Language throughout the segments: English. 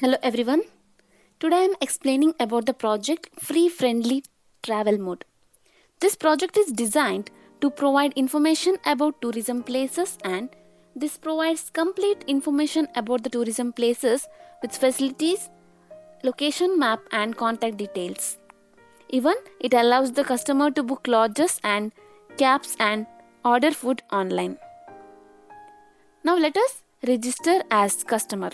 Hello everyone. Today I am explaining about the project Free Friendly Travel Mode. This project is designed to provide information about tourism places, and this provides complete information about the tourism places with facilities, location map and contact details. Even it allows the customer to book lodges and cabs and order food online. Now let us register as customer.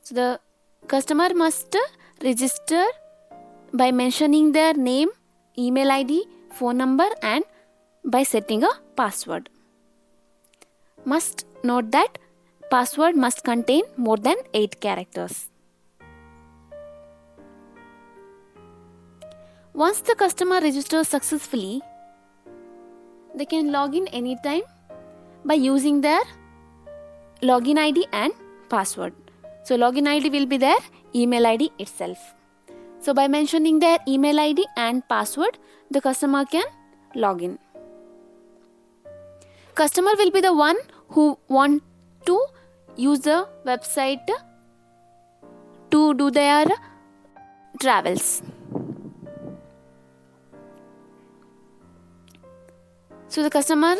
So the customer must register by mentioning their name, email ID, phone number and by setting a password. Must note that password must contain more than 8 characters. Once the customer registers successfully, they can log in anytime by using their login ID and password. So login ID will be their email ID itself. So by mentioning their email ID and password, the customer can log in. Customer will be the one who want to use the website to do their travels. So the customer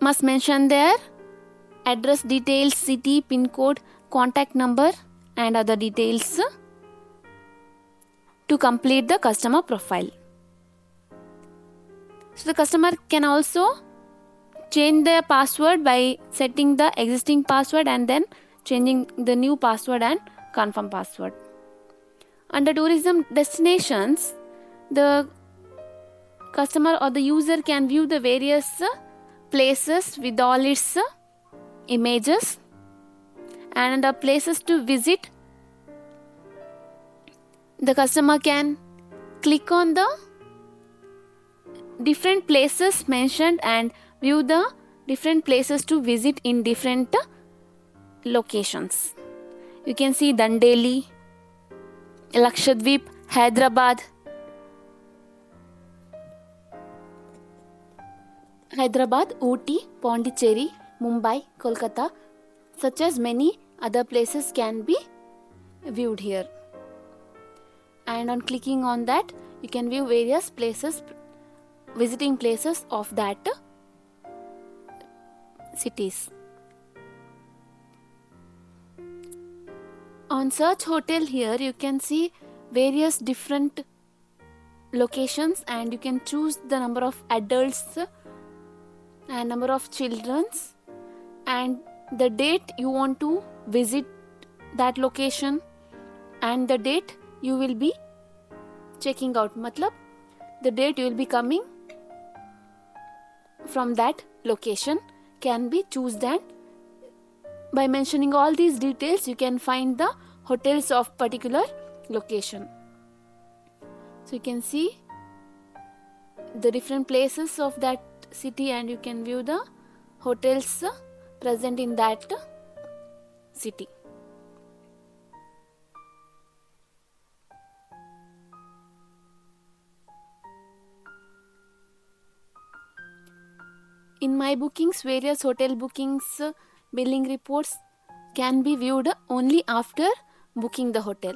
must mention their address details, city, pin code, contact number and other details to complete the customer profile. So the customer can also change their password by setting the existing password and then changing the new password and confirm password. Under tourism destinations, the customer or the user can view the various places with all its images and the places to visit. The customer can click on the different places mentioned and view the different places to visit in different locations. You can see Dandeli, Lakshadweep, Hyderabad, Ooty, Pondicherry, Mumbai, Kolkata, such as many other places can be viewed here. And on clicking on that, you can view various places, visiting places of that cities. On search hotel here, you can see various different locations and you can choose the number of adults and number of childrens and the date you want to visit that location and the date you will be checking out. Matlab, the date you will be coming from that location can be chosen, and by mentioning all these details you can find the hotels of particular location. So you can see the different places of that city and you can view the hotels present in that city. In my bookings, various hotel bookings, billing reports can be viewed only after booking the hotel.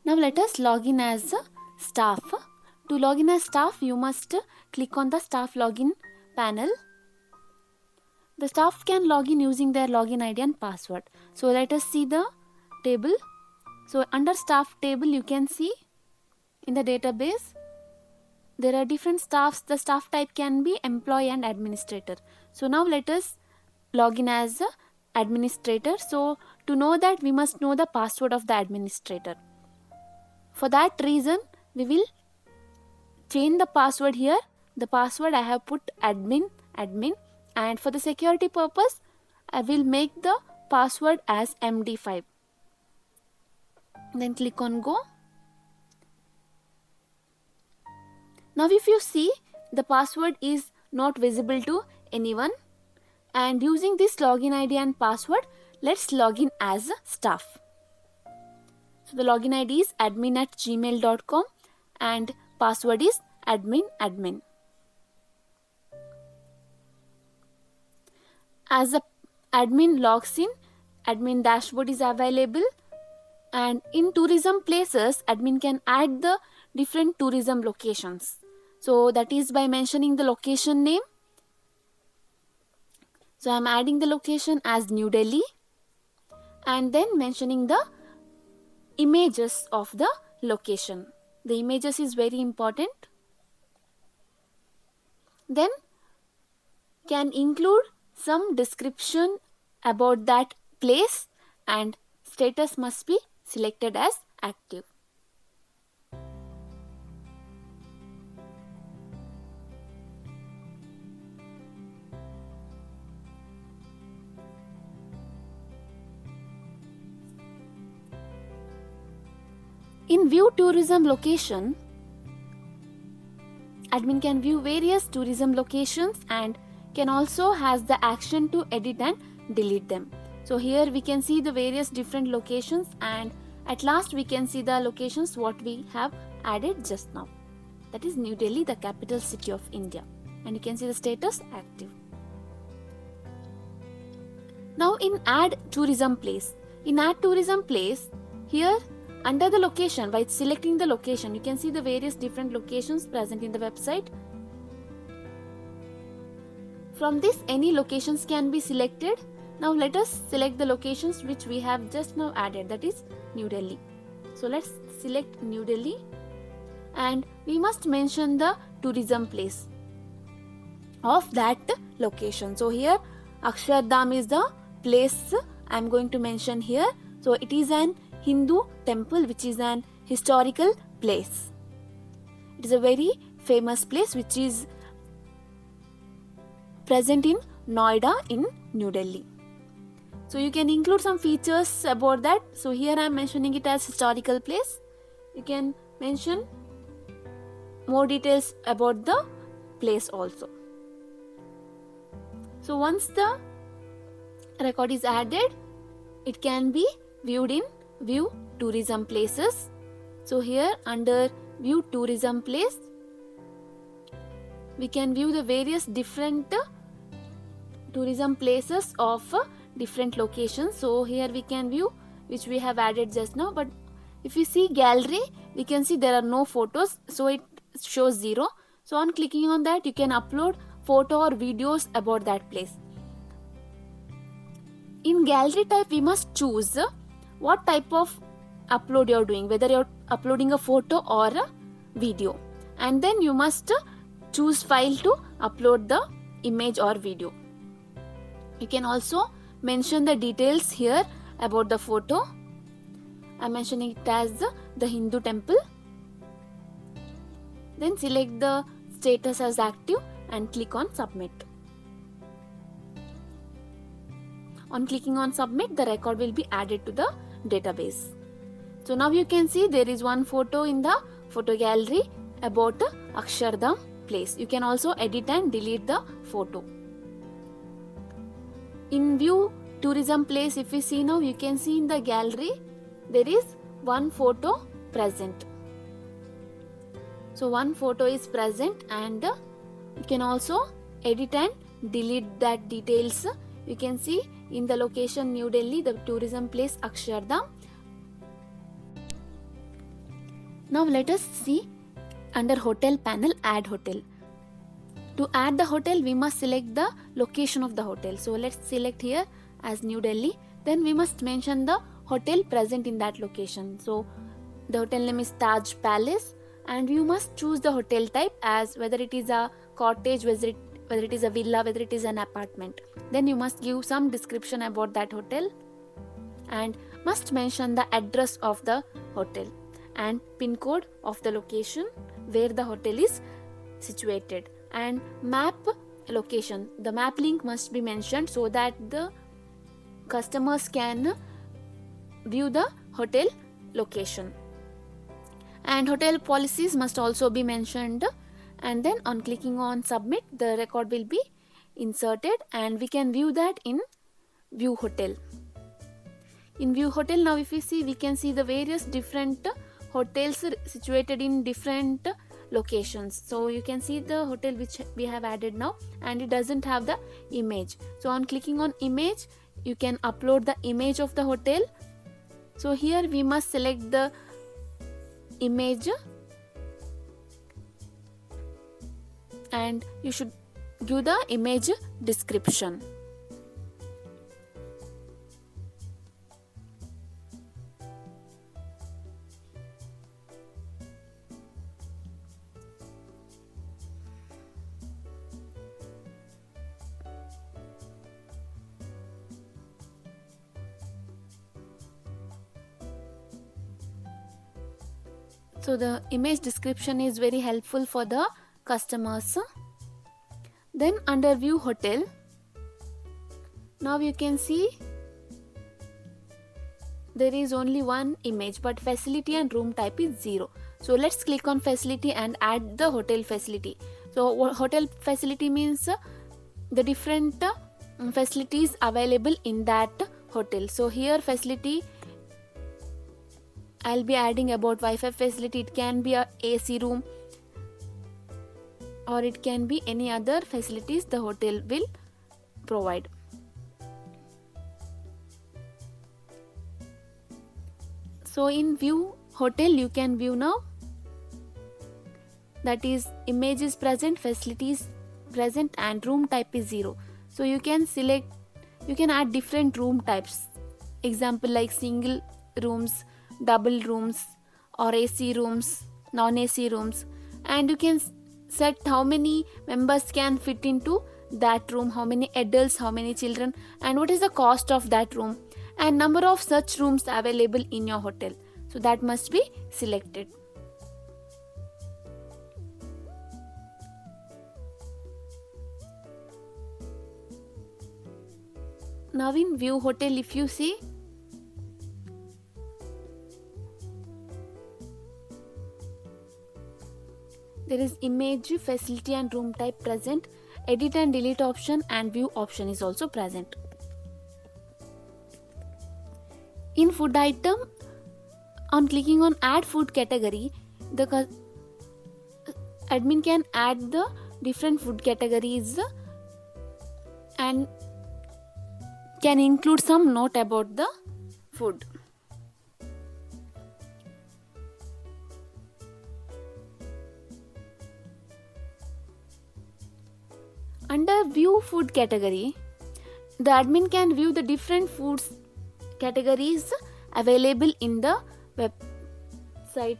Now let us log in as a staff. To log in as staff, you must click on the staff login panel. The staff can log in using their login ID and password. So let us see the table. So under staff table, you can see in the database, there are different staffs. The staff type can be employee and administrator. So now let us log in as a administrator. So to know that, we must know the password of the administrator. For that reason, we will change the password here. The password I have put admin, and for the security purpose, I will make the password as MD5. Then click on go. Now if you see, the password is not visible to anyone, and using this login ID and password, let's log in as a staff. So the login ID is admin@gmail.com and password is admin. As the admin logs in, admin dashboard is available, and in tourism places admin can add the different tourism locations. So that is by mentioning the location name. So I am adding the location as New Delhi and then mentioning the images of the location. The images is very important. Then can include some description about that place, and status must be selected as active. In view tourism location, admin can view various tourism locations and can also has the action to edit and delete them. So here we can see the various different locations, and at last we can see the locations what we have added just now. That is New Delhi, the capital city of India, and you can see the status active. Now in add tourism place. In add tourism place, here under the location, by selecting the location, you can see the various different locations present in the website. From this, any locations can be selected. Now let us select the locations which we have just now added, that is New Delhi. So let's select New Delhi, and we must mention the tourism place of that location. So here Akshardham is the place I am going to mention here. So it is an Hindu temple which is an historical place. It is a very famous place which is present in Noida in New Delhi. So you can include some features about that. So here I am mentioning it as historical place. You can mention more details about the place also. So once the record is added, it can be viewed in view tourism places. So here under view tourism place, we can view the various different tourism places of different locations. So here we can view which we have added just now, but if you see gallery, we can see there are no photos, so it shows 0. So on clicking on that, you can upload photo or videos about that place. In gallery type, we must choose what type of upload you are doing, whether you are uploading a photo or a video, and then you must choose file to upload the image or video. You can also mention the details here about the photo. I am mentioning it as the Hindu temple. Then select the status as active and click on submit. On clicking on submit, the record will be added to the database. So now you can see there is one photo in the photo gallery about Akshardham place. You can also edit and delete the photo. In view tourism place, if you see now, you can see in the gallery there is one photo present. So one photo is present, and you can also edit and delete that details. You can see in the location New Delhi, the tourism place Akshardham. Now let us see under hotel panel, add hotel. To add the hotel, we must select the location of the hotel. So let's select here as New Delhi. Then we must mention the hotel present in that location. So the hotel name is Taj Palace, and you must choose the hotel type as whether it is a cottage, whether it is a villa, whether it is an apartment. Then you must give some description about that hotel and must mention the address of the hotel and pin code of the location where the hotel is situated, and map location. The map link must be mentioned so that the customers can view the hotel location, and hotel policies must also be mentioned. And then on clicking on submit, the record will be inserted and we can view that in view hotel. In view hotel, now if we see, we can see the various different hotels situated in different locations. So you can see the hotel which we have added now, and it doesn't have the image. So on clicking on image, you can upload the image of the hotel. So here we must select the image, and you should give the image description. So the image description is very helpful for the customers. Then under view hotel, now you can see there is only one image, but facility and room type is 0. So let's click on facility and add the hotel facility. So hotel facility means the different facilities available in that hotel. So here facility, I'll be adding about Wi-Fi facility. It can be a AC room, or it can be any other facilities the hotel will provide. So in view hotel, you can view now, that is image is present, facilities present, and room type is 0. So you can select, you can add different room types, example like single rooms, double rooms, or AC rooms, non-AC rooms, and you can set how many members can fit into that room, how many adults, how many children, and what is the cost of that room, and number of such rooms available in your hotel. So that must be selected. Now in view hotel, if you see, there is image, facility and room type present, edit and delete option, and view option is also present. In food item, on clicking on add food category, the admin can add the different food categories and can include some note about the food. Under view food category, the admin can view the different foods categories available in the website.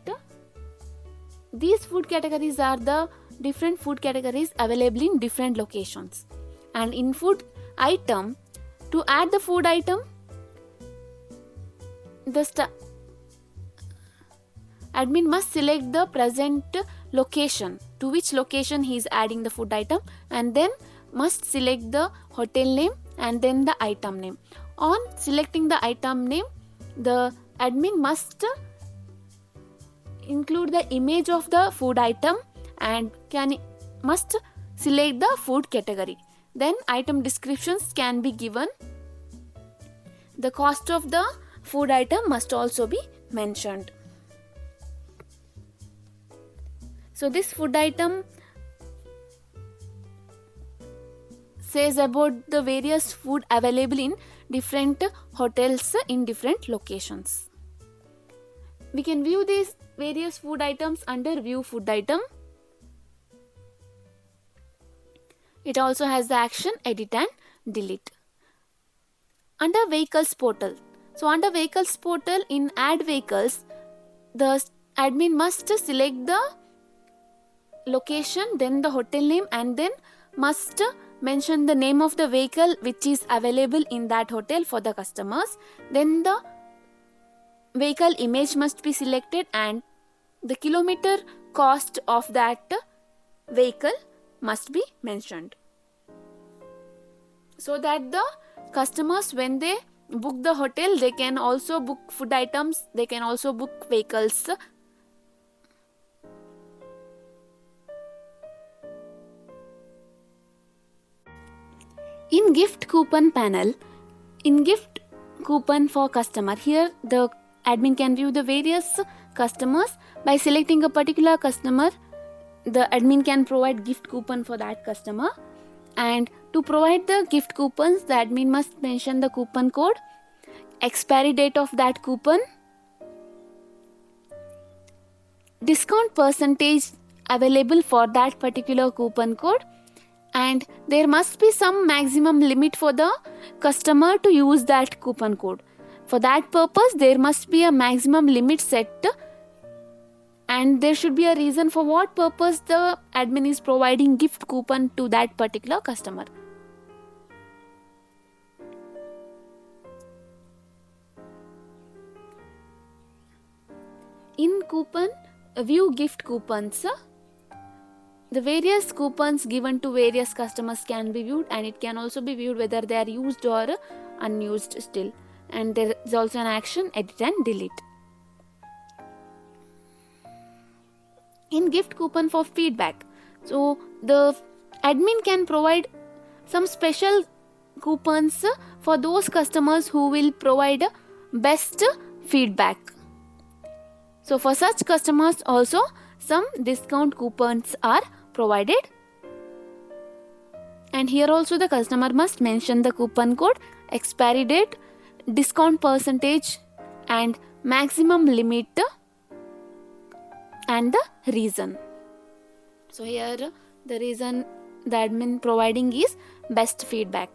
These food categories are the different food categories available in different locations. And in food item, to add the food item, the admin must select the present location, to which location he is adding the food item, and then must select the hotel name and then the item name. On selecting the item name, the admin must include the image of the food item and must select the food category. Then item descriptions can be given. The cost of the food item must also be mentioned. So this food item says about the various food available in different hotels in different locations. We can view these various food items under view food item. It also has the action edit and delete. Under vehicles portal. So under vehicles portal, in add vehicles, the admin must select the location, then the hotel name, and then must mention the name of the vehicle which is available in that hotel for the customers. Then the vehicle image must be selected and the kilometer cost of that vehicle must be mentioned, so that the customers, when they book the hotel, they can also book food items, they can also book vehicles. In gift coupon panel, in gift coupon for customer, here the admin can view the various customers by selecting a particular customer. the admin can provide gift coupon for that customer. And to provide the gift coupons, the admin must mention the coupon code, expiry date of that coupon, discount percentage available for that particular coupon code, and there must be some maximum limit for the customer to use that coupon code. For that purpose, there must be a maximum limit set, and there should be a reason for what purpose the admin is providing gift coupon to that particular customer. In coupon view gift coupons, the various coupons given to various customers can be viewed, and it can also be viewed whether they are used or unused still. And there is also an action edit and delete. In gift coupon for feedback, so the admin can provide some special coupons for those customers who will provide best feedback. So for such customers also some discount coupons are provided, and here also the customer must mention the coupon code, expiry date, discount percentage, and maximum limit, and the reason. So here the reason the admin providing is best feedback.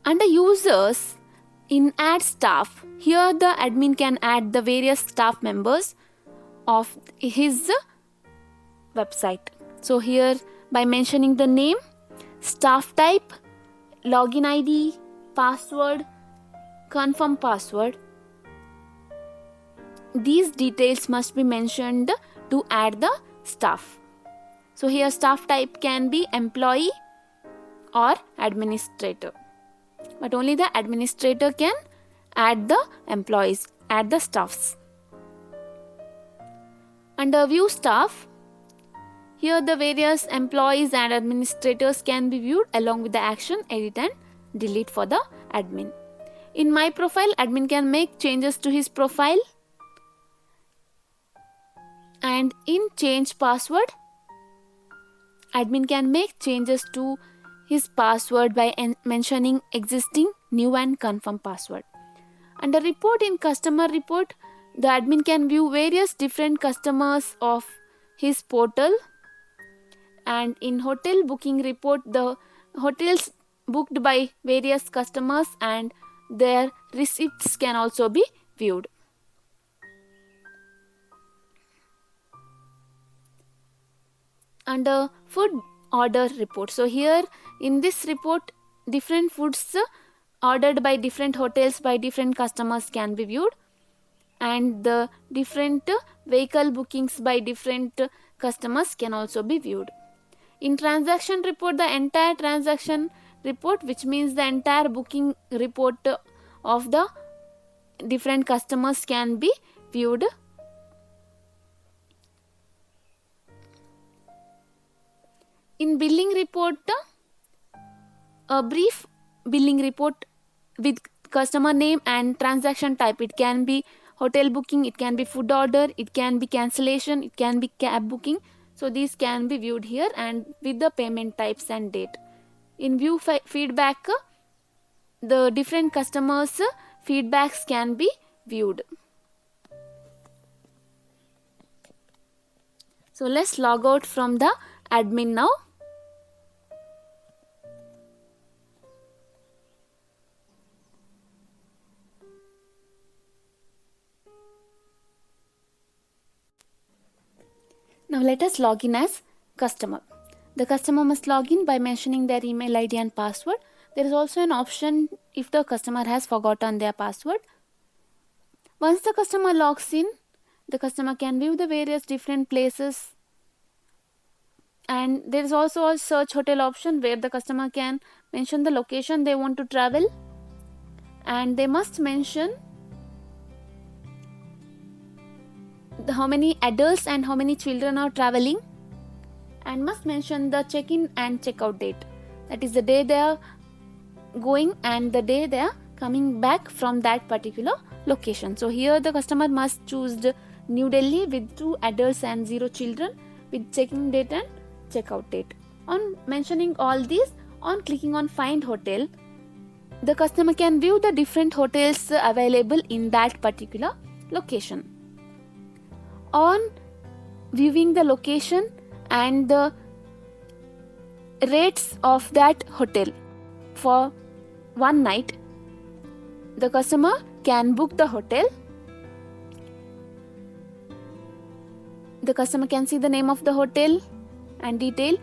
Under users, in add staff, here the admin can add the various staff members of his website. So here by mentioning the name, staff type, login ID, password, confirm password, these details must be mentioned to add the staff. So here staff type can be employee or administrator, but only the administrator can add the employees, add the staffs. Under view staff, here the various employees and administrators can be viewed along with the action edit and delete for the admin. In my profile, admin can make changes to his profile, and in change password, admin can make changes to his password by mentioning existing, new, and confirm password. Under report, in customer report, the admin can view various different customers of his portal, and in hotel booking report, the hotels booked by various customers and their receipts can also be viewed. Under food order report, so here in this report, different foods ordered by different hotels by different customers can be viewed, and the different vehicle bookings by different customers can also be viewed. In transaction report, the entire transaction report, which means the entire booking report of the different customers, can be viewed. In billing report, a brief billing report with customer name and transaction type. It can be hotel booking, it can be food order, it can be cancellation, it can be cab booking. So these can be viewed here, and with the payment types and date. In view feedback, the different customers' feedbacks can be viewed. So let's log out from the admin now. Now let us log in as customer. The customer must log in by mentioning their email ID and password. There is also an option if the customer has forgotten their password. Once the customer logs in, the customer can view the various different places, and there is also a search hotel option where the customer can mention the location they want to travel, and they must mention how many adults and how many children are traveling, and must mention the check-in and check-out date. That is the day they are going and the day they are coming back from that particular location. So here the customer must choose the New Delhi with 2 adults and 0 children with check-in date and check-out date. On mentioning all these, on clicking on Find Hotel, the customer can view the different hotels available in that particular location. On viewing the location and the rates of that hotel for one night, the customer can book the hotel. The customer can see the name of the hotel and detail.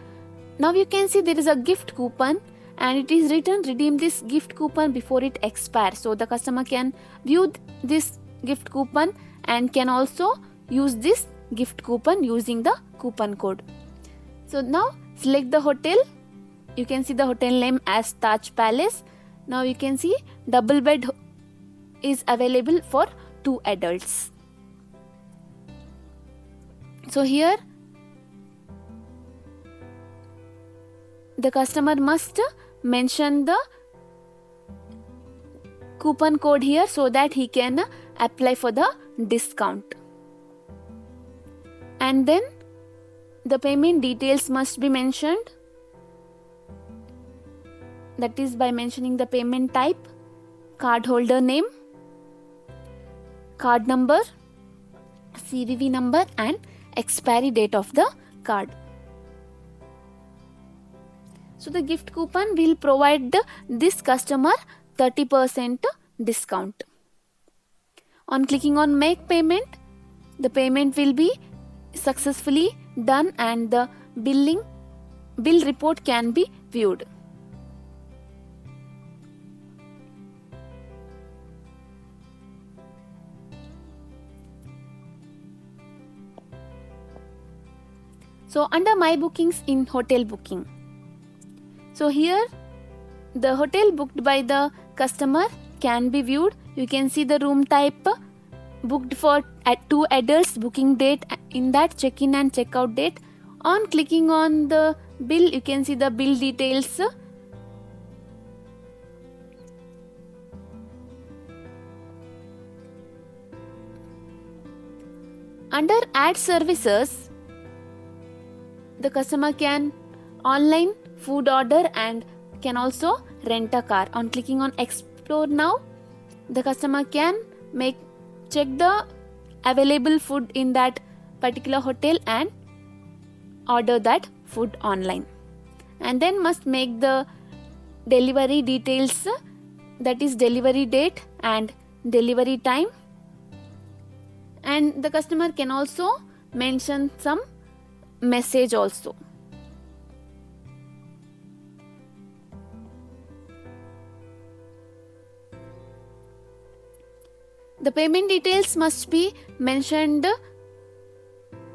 Now you can see there is a gift coupon and it is written redeem this gift coupon before it expires. So the customer can view this gift coupon and can also use this gift coupon using the coupon code. So now select the hotel. You can see the hotel name as Taj Palace. Now you can see double bed is available for 2 adults. So here the customer must mention the coupon code here so that he can apply for the discount. And then the payment details must be mentioned. That is by mentioning the payment type, cardholder name, card number, CVV number and expiry date of the card. So the gift coupon will provide this customer 30% discount. On clicking on make payment, the payment will be successfully done and the bill report can be viewed. So under my bookings in hotel booking. So here the hotel booked by the customer can be viewed. You can see the room type booked for 2 adults, booking date in that, check-in and check-out date. On clicking on the bill, you can see the bill details. Under add services, the customer can online food order and can also rent a car. On clicking on explore now, the customer can check the available food in that particular hotel and order that food online, and then must make the delivery details, that is delivery date and delivery time, and the customer can also mention some message also. The payment details must be mentioned.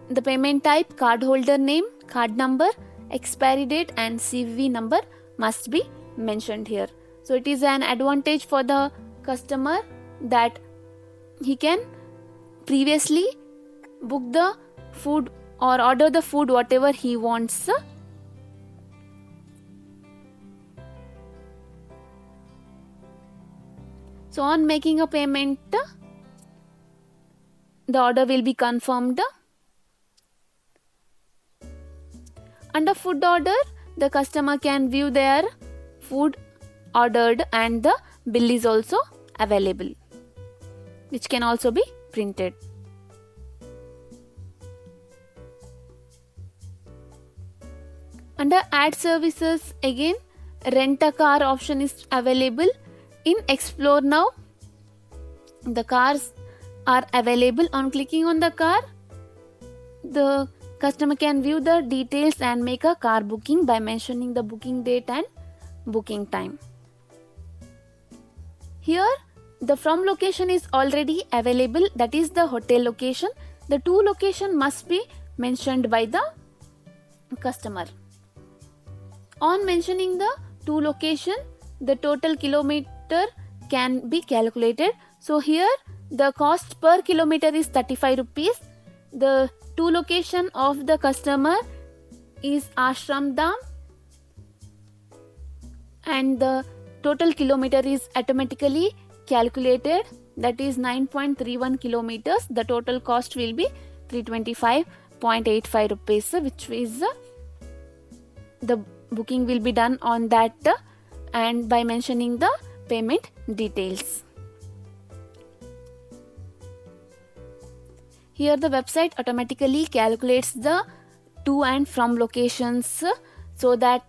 The payment type, cardholder name, card number, expiry date and CVV number must be mentioned here. So it is an advantage for the customer that he can previously book the food or order the food whatever he wants. So on making a payment, the order will be confirmed. Under food order, the customer can view their food ordered and the bill is also available, which can also be printed. Under add services, again rent a car option is available. In explore now, the cars are available. On clicking on the car, the customer can view the details and make a car booking by mentioning the booking date and booking time. Here the from location is already available, that is the hotel location. The to location must be mentioned by the customer. On mentioning the to location, the total kilometer can be calculated. So here the cost per kilometer is 35 rupees. The to location of the customer is Ashram Dham and the total kilometer is automatically calculated, that is 9.31 kilometers. The total cost will be 325.85 rupees, which is the booking will be done on that and by mentioning the payment details. Here the website automatically calculates the to and from locations so that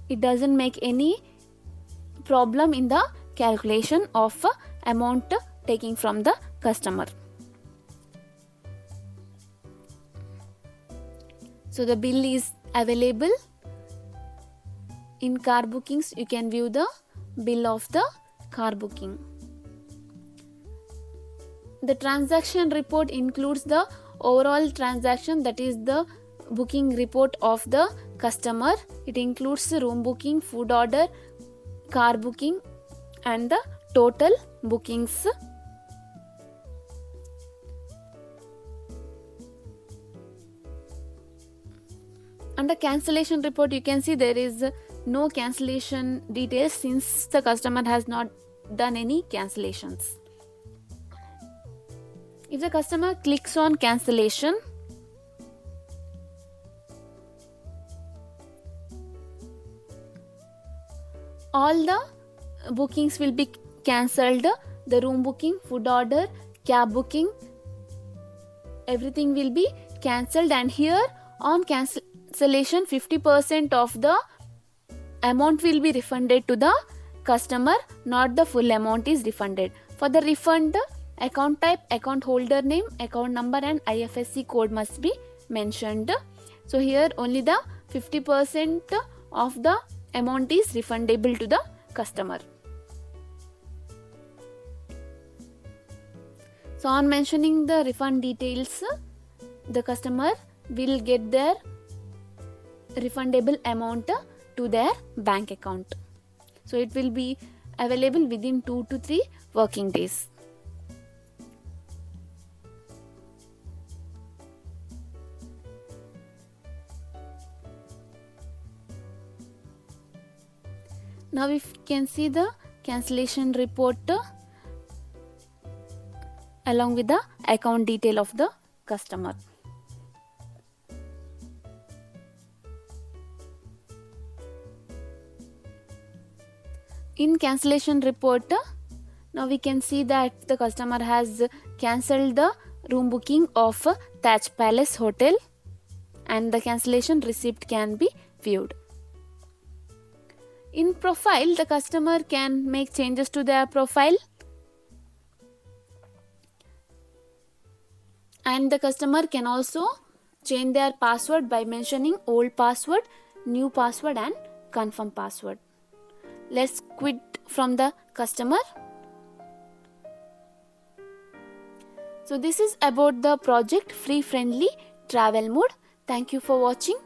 it doesn't make any problem in the calculation of amount taking from the customer. So the bill is available in car bookings. You can view the bill of the car booking. The transaction report includes the overall transaction, that is the booking report of the customer. It includes the room booking, food order, car booking and the total bookings. Under cancellation report, you can see there is no cancellation details since the customer has not done any cancellations. If the customer clicks on cancellation, all the bookings will be cancelled. The room booking, food order, cab booking, everything will be cancelled. And here on cancellation, 50% of the amount will be refunded to the customer, not the full amount is refunded. For the refund, account type, account holder name, account number and IFSC code must be mentioned. So here only the 50% of the amount is refundable to the customer. So on mentioning the refund details, the customer will get their refundable amount to their bank account. So it will be available within 2 to 3 working days. Now we can see the cancellation report along with the account detail of the customer. In cancellation report, now we can see that the customer has cancelled the room booking of Taj Palace Hotel and the cancellation receipt can be viewed. In profile, the customer can make changes to their profile and the customer can also change their password by mentioning old password, new password and confirm password. Let's quit from the customer. So this is about the project Free Friendly Travel Mode. Thank you for watching.